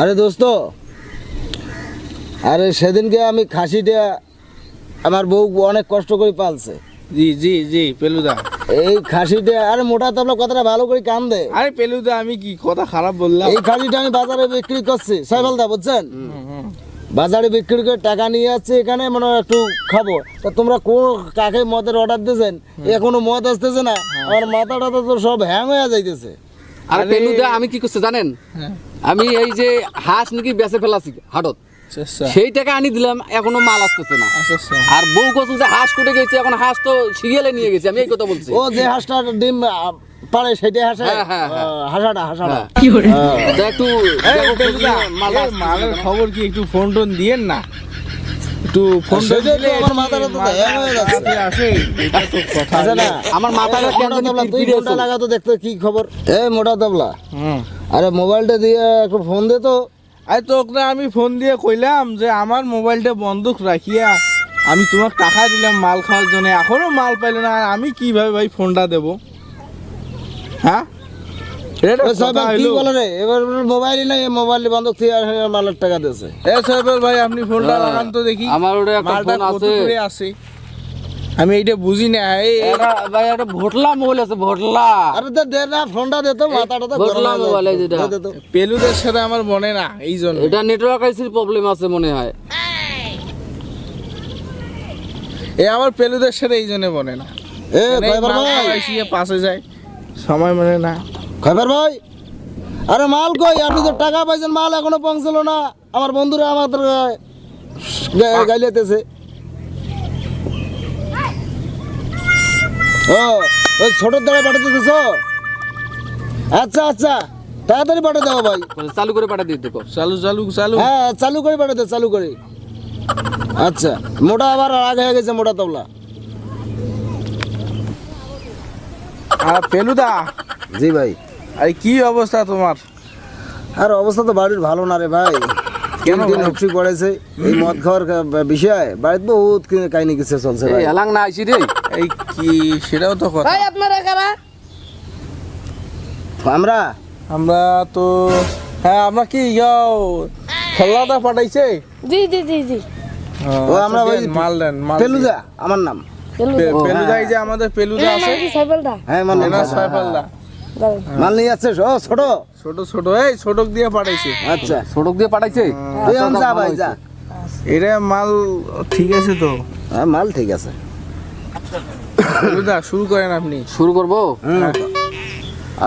আরে দোস্ত, আরে সেদিনকে আমি খাসিটা আমার বউ অনেক কষ্ট করে পালছে। জি জি জি পেলুদা, এই খাসিটা, আরে মোটা তবলা কথাটা ভালো করে কান দে। আরে পেলুদা আমি কি কথা খারাপ বললাম? এই খাসিটা আমি বাজারে বিক্রি করছি সাইফালদা, বুঝছেন? বাজারে বিক্রি করে টাকা নিয়ে যাচ্ছে, এখানে মানে একটু খাবো। তা তোমরা কোন কাকে মদের অর্ডার দিয়েছেন? এখনো মদ আসতেছে না, আমার মাথাটা তো সব হ্যাং হয়ে যাইতেছে। আরে পেলুদা আমি কি করছে জানেন? আমি এই যে হাঁস নাকি বেচে ফেলাছি হাটত, সেই টাকা আনি দিলাম, এখনো মাল আসতেছে না। আর বউ কত যে হাঁস কুটে গেছে, এখন হাঁস তো শিগেলে নিয়ে গেছে, আমি এই কথা বলছি। ও যে হাঁসটা ডিম পারে সেটাই হাঁসে, হাসাটা কি করে একটু মালের খবর কি একটু ফোন টোন দিয়েন না, একটু ফোন টোন দিলে আমার মাথাটা তো হ্যাং হয়ে যাচ্ছে। আসে এটা তো কথা আচ্ছা না, আমার মাথাটা কেন মোটা তবলা, তুই ফোনটা লাগা তো দেখতে কি খবর। এ মোটা তবলা, আরে মোবাইলটা দিয়ে একটু ফোন দে তো। আরে তোকে আমি ফোন দিয়ে কইলাম যে আমার মোবাইলটা বন্ধক রাখিয়া আমি তোমার টাকা দিলাম মাল খাওয়ার জন্য, এখনো মাল পাইলে না, আর আমি কিভাবে ভাই ফোনটা দেবো? হ্যাঁ কি বলে রে, এবার মোবাইলই নাই, মোবাইল বন্ধ থেকে মালের টাকা দিয়েছে। সাহেবের ভাই আপনি ফোনটা লাগান তো দেখি, আমার ওটা একটা মালটা ফোন কত আছে। করে আছে আমি এইটা বুঝি না। ভাই একটা ভোটলা মোবাইল আছে, ভোটলা। আরে দে না, ফোনটা দে তো, মাথাটা তো ভোটলা মোবাইল আছে যেটা। দে তো। পেলুদের সাথে আমার মনে না, এই জন্য এটা নেটওয়ার্ক আইসির প্রবলেম আছে মনে হয়। আমার পেলুদের সাথে এই জন্য মনে না। এ খয়বার ভাই, পাশে যায় সময় মনে না। খয়বার ভাই, আরে মাল কই? আপনি তো টাকা পাইছেন, মাল এখনো পৌঁছলো না। আমার বন্ধুরা আমাদের গাইলেতেছে। ও ওই ছোটোর দ্বারা পাঠাতেছ? আচ্ছা আচ্ছা, তাড়াতাড়ি পাঠা দাও ভাই। চালু করে পাঠা দিতে কো। চালু চালু চালু, হ্যাঁ চালু করে পাঠাতে, চালু করে। আচ্ছা, মোটা আবার আগে হয়ে গেছে, মোটা তবলা। আর পেলুদা, জি ভাই। আরে কি অবস্থা তোমার? আর অবস্থা তো বাড়ির ভালো না রে ভাই, কেন দিন ভাই? হকসি পড়েছে এই মদ খাওয়ার বিষয়। বাড়িতে বহুত কাহিনী কিছু চলছে ভাই। এলাং না আইছি রে। এই কি সেটাও তো কথা। ভাই আপনারা কারা? আমরা আমরা তো, হ্যাঁ আমরা কি খেলাটা পাঠাইছে। জি জি জি জি ও আমরা ওই মাল দেন, মাল পেলুদা আমার নাম। পেলুদা, এই যে আমাদের পেলুদা আছে, কি সাইকেলটা হ্যাঁ আমার নাম এনার সাইফালদা। মাল নিয়ে যাচ্ছে। ও ছোট ছোট ছোট এই ছোটক দিয়ে পাঠাইছে। আচ্ছা, সড়ক দিয়ে পাঠাইছে। তুই এখন যা ভাই যা। এটা মাল ঠিক আছে তো? হ্যাঁ মাল ঠিক আছে। পেলুদা শুরু করেন আপনি। শুরু করবো? হুম।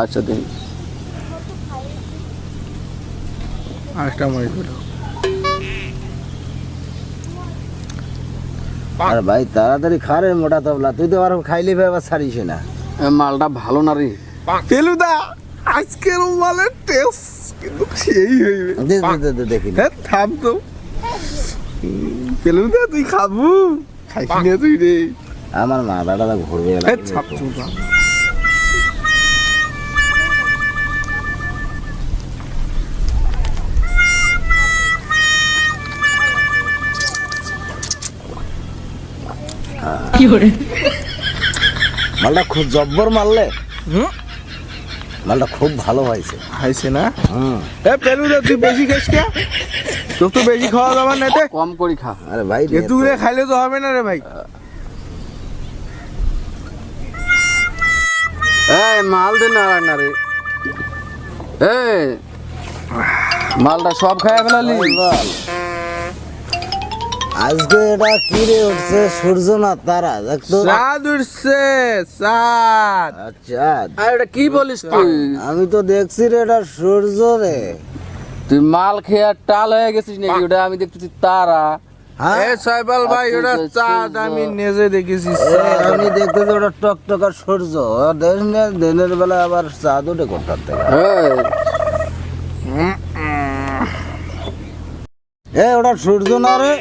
আচ্ছা দিন। আরেকটা মরিচ বলো। আরে ভাই তাড়াতাড়ি খা রে মোটা তবলা, তুই তো আর খাইলে আবার ছাড়িস না। মালটা ভালো না রে। পেলুদা আজকের মালের টেস্ট কিন্তু সেই হইবে। দে দে দে দে দেখি। হ্যাঁ থাম তো। পেলুদা তুই খাবো? খাইছি না তুই রে। আমার মাথাটা ঘুরবে। হ্যাঁ ছাপ চুপা। কি করে? মালটা খুব জব্বর মারলে, হুম মালটা খুব ভালো হয়েছে। খাইছে না? হুম। এ পেলুদা তুই বেশি খাইস কে? তোর তো বেশি খাওয়া দাওয়া নেতে। কম করে খা। আরে ভাই এতু রে খাইলে তো হবে না রে ভাই। এই মাল দে না না রে। এই মালটা সব খায় ফেলালি। আজকে এটা কি রে উঠছে, সূর্য না তারা দেখতো? চাঁদ উঠছে, চাঁদ। আচ্ছা, আর এটা কি বলিস তুই? আমি তো দেখছি রে এটা সূর্য রে। তুই মাল খেয়ে টাল হয়ে গেছিস নাকি? ওটা আমি দেখতেছি তারা। হ্যাঁ এ সাইবাল ভাই ওটা চাঁদ, আমি নিজে দেখেছি চাঁদ। আমি দেখতেছি ওটা টকটকা সূর্য। দেশ না দিনের বেলা আবার চাঁদ ওঠে কোথার থেকে? ওটা সূর্য না রে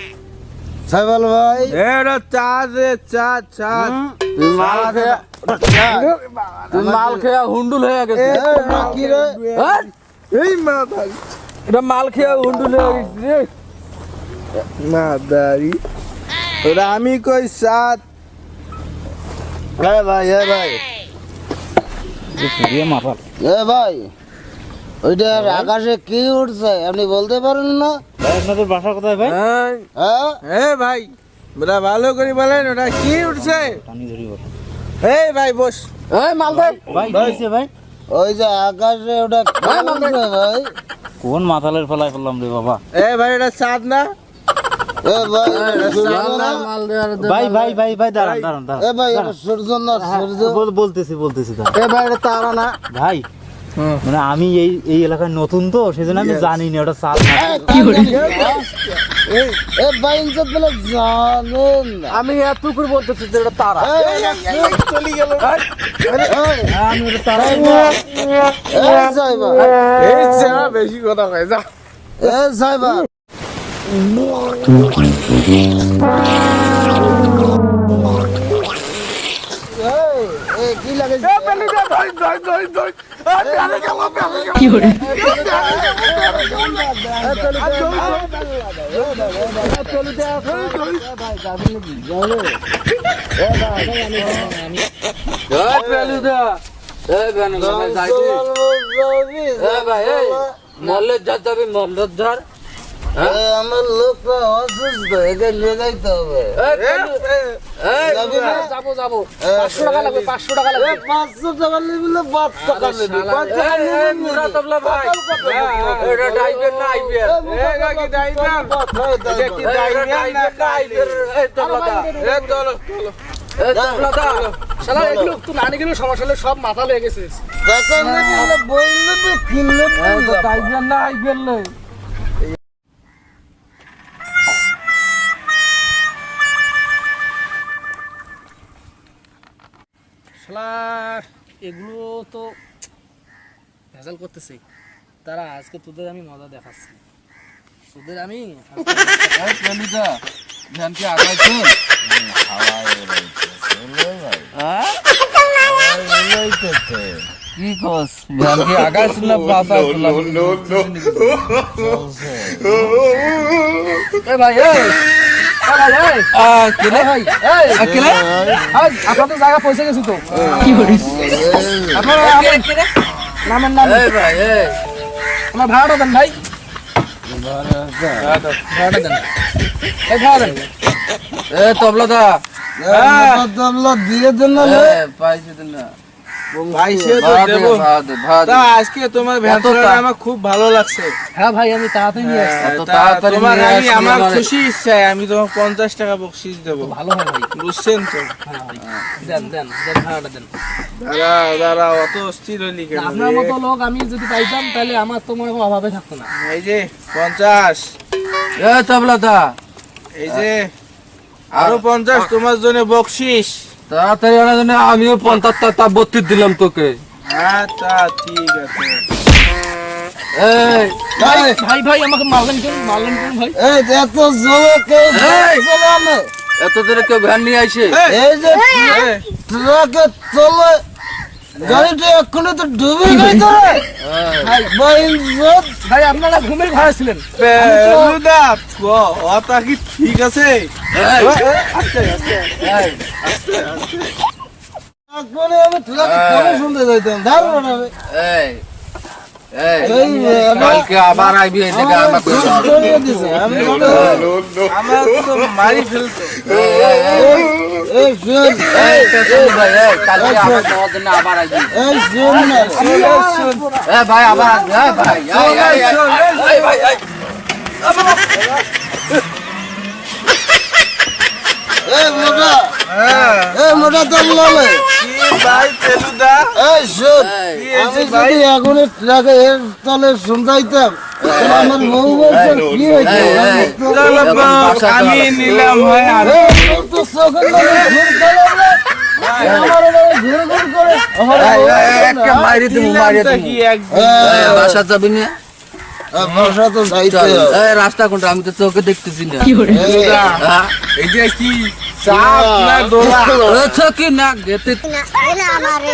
সাইবাল ভাই। এটা চাঁদ রে, চাঁদ চাঁদ। তুই মাল খেয়ে হুন্ডুল হয়ে গেছিস। কি রে? এই মাথা এটা মাল খেয়ে হুন্ডুল হয়ে গেছিস রে। মাদারি, ওটা আমি কই চাঁদ। ভাই ভাই, ভাই ভাই, ওইটার আকাশে কি উঠছে আপনি বলতে পারেন না? আপনাদের বাসা কোথায় ভাই? হ্যাঁ ভাই ওটা ভালো করে বলেন, ওটা কি উঠছে? এই ভাই বস। এই মাল দে ভাই কি হয়েছে ভাই? ওই যে আকাশে ওটা কি উঠছে ভাই? কোন মাথালের ফেলায় ফেললাম রে বাবা? এই ভাই এটা চাঁদ না? এ ভাই এটা সূর্য না? মাল দে আর ভাই ভাই ভাই ভাই দাঁড়ান দাঁড়ান এ দাঁড়ান। ভাই এটা সূর্য না সূর্য? বলতেছি দাঁড়ান। এ ভাই এটা তারা না? ভাই মানে আমি এই এলাকায় নতুন তো সেজন্য আমি জানি না ওটা চাল না। এ ভাই ইনসাফ বলে জানেন না। আমি এত করে বলতেছি যে এটা তারা চলে গেল। আমি ওটা তারা সাইবা এই যা বেশি কথা কয় যা। এ সাইবা কি লাগে এই পেলুদা এই বেনু যাইছি এই ভাই এই মল্লের ঝাড় যাবি মল্লের ঝাড় আমার লোকটা অসুস্থ একে নিয়ে যাইতে হবে। যাবি না? যাবো 500 টাকা লাগবে 500 টাকা লাগবে 500 টাকা নিবি বাদ টাকা নিবি এটা ড্রাইভার না আইবের এটা কি ড্রাইভার? এটা কি ড্রাইভার না ড্রাইভার? এই তবলাদা এই চলো চলো। এই তবলাদা শালা এগুলো তো না নিয়ে গেলে সমস্যা হলে সব মাথা লেগে গেছে টাকা নিবি বললে কিনলে ড্রাইভার না আইবের লই শালা এগুলো তো ভেজাল করতেছে তারা আজকে তোদের আমি মজা দেখাচ্ছি তোদের আমি পেলিটা ধ্যান কি আগাইছে কি কস ধ্যান কি আগাইছ না পাতা এ ভাই এই কেলে ভাই এই কেলে আপনাদের জায়গা পৌঁছে গেছি তো কি করিস আপনারা নামেন নাম এই ভাই এই আমার ভাড়াটা দেন ভাই ভাড়াটা দেন এই ভাড়া দেন এ তবলাদা তোমরা দিয়ে দেন না পাইছে দেন না ভাই সে তো দেবো। তা আজকে তোমার ভ্যানটা আমার খুব ভালো লাগছে। হ্যাঁ ভাই আমি তাড়াতাড়ি নিয়ে আসছি তা তোমার আমি আমার খুশি ইচ্ছায় আমি তোমাকে 50 টাকা বকশিশ দেবো। ভালো হয় ভাই বুঝছেন তো? দেন দেন দেন ভাড়াটা দেন দাঁড়া অত অস্থির হলি কেন আপনার রে? মতো লোক আমি যদি পাইতাম তাহলে আমার তো মনে হয় অভাবে থাকতো না এই যে 50, এ তবলাদা এই যে আরো 50 তোমার জন্য বকশিশ। তাড়াতাড়ি আনার জন্য আমিও 50 দিলাম তোকে আচ্ছা ঠিক আছে। এই ভাই ভাই আমাকে মারলেন কেন ভাই এই এত জোরে কে চলে আমি এত দূরে কেউ ভ্যান নিয়ে আইছে এই যে ট্রাকে চলে গাড়িটা এক্ষুনি তো ডুবে গেছে ভাই বইনজত ভাই আপনারা ঘুমের ঘরে ছিলেন বেলুদা ওটা কি ঠিক আছে? এক্ষুনি আমি ট্রাকে খবর শুনতে যাইতাম দাঁড়ান আমি এই এই এই কালকে আবার আইবি এই জায়গা আমাকে করিয়ে দিছে আমি আমার তো মারি ফেলতো। এই শুন এই পেছন ভাই এই কালকে আবার যাওয়ার জন্য আবার আইবি এই শুন না এ ভাই আবার আসবে এ ভাই এই ভাই এই এই মোটা দল্লালে কি ভাই বেলুদা? এই শুন এই আমি যদি এখন ট্রাকে এর তলে শুনতাইতাম আমার বউ বলছে কি হয়েছে চলো বাপ, আমি নিলাম ভাই আর তো চোখের মধ্যে ঘুর করে আমার ঘুর ঘুর করে আমার একটা মাইরি দিমু নিলামটা কি একদম বাসা যাবি না ভাষা তো যাইতে চল হবে। এই রাস্তা কোনটা আমি তো চোখে দেখতেছি না বেলুদা, হ্যাঁ? এই যে কি চাপ না দোলা? আচ্ছা কি না গেতে আমারে